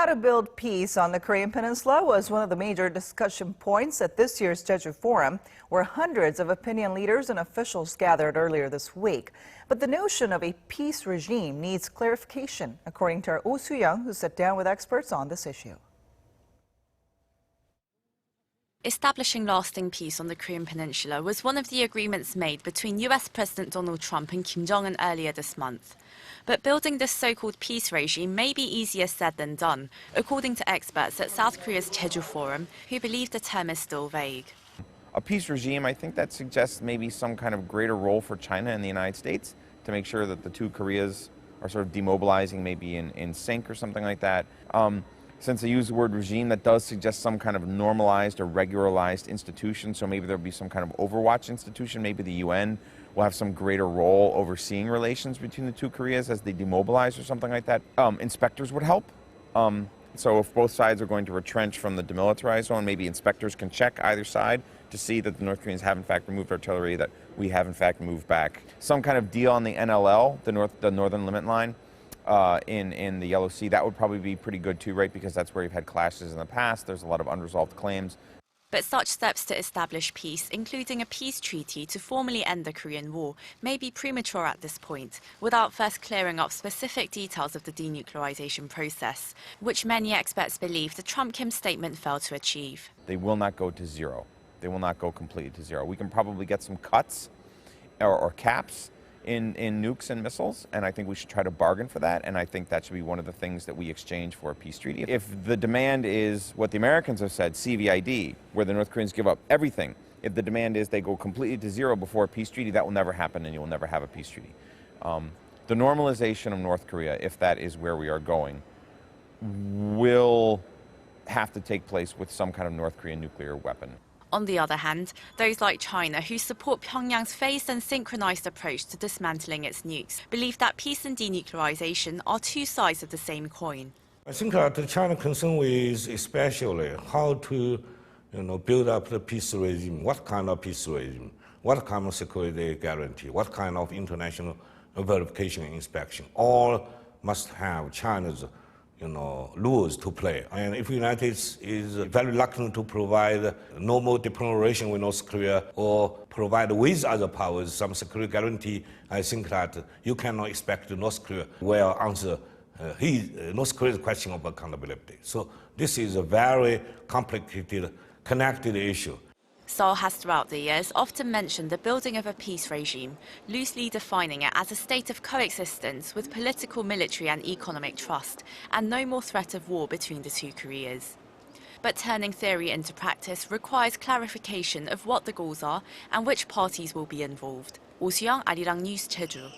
How to build peace on the Korean Peninsula was one of the major discussion points at this year's Jeju Forum, where hundreds of opinion leaders and officials gathered earlier this week. But the notion of a peace regime needs clarification, according to our Oh Soo-young, who sat down with experts on this issue. Establishing lasting peace on the Korean Peninsula was one of the agreements made between US President Donald Trump and Kim Jong-un earlier this month. But building this so-called peace regime may be easier said than done, according to experts at South Korea's Jeju Forum, who believe the term is still vague. A peace regime, I think that suggests maybe some kind of greater role for China and the United States to make sure that the two Koreas are sort of demobilizing, maybe in sync or something like that. Since they use the word regime, that does suggest some kind of normalized or regularized institution, so maybe there'll be some kind of overwatch institution, maybe the UN will have some greater role overseeing relations between the two Koreas as they demobilize or something like that. Inspectors would help. So if both sides are going to retrench from the demilitarized zone, maybe inspectors can check either side to see that the North Koreans have in fact removed artillery, that we have in fact moved back. Some kind of deal on the NLL, the Northern Limit Line, in the Yellow Sea, that would probably be pretty good too, right? Because that's where you've had clashes in the past. There's a lot of unresolved claims. But such steps to establish peace, including a peace treaty to formally end the Korean War, may be premature at this point, without first clearing up specific details of the denuclearization process, which many experts believe the Trump-Kim statement failed to achieve. They will not go to zero. They will not go completely to zero. We can probably get some cuts or caps in nukes and missiles, and I think we should try to bargain for that, and I think that should be one of the things that we exchange for a peace treaty. If the demand is what the Americans have said, CVID, where the North Koreans give up everything, if the demand is they go completely to zero before a peace treaty, that will never happen and you will never have a peace treaty. The normalization of North Korea, if that is where we are going, will have to take place with some kind of North Korean nuclear weapon. On the other hand, those like China who support Pyongyang's phased and synchronized approach to dismantling its nukes believe that peace and denuclearization are two sides of the same coin. I think that China concern is especially how to build up the peace regime, what kind of peace regime, what kind of security guarantee, what kind of international verification and inspection. All must have China's rules to play. And if the United States is very reluctant to provide normal diplomatic relation with North Korea or provide with other powers some security guarantee, I think that you cannot expect North Korea will answer North Korea's question of accountability. So this is a very complicated, connected issue. Seoul has throughout the years often mentioned the building of a peace regime, loosely defining it as a state of coexistence with political, military and economic trust, and no more threat of war between the two Koreas. But turning theory into practice requires clarification of what the goals are and which parties will be involved. Oh Soo-young, Arirang News, Jeju.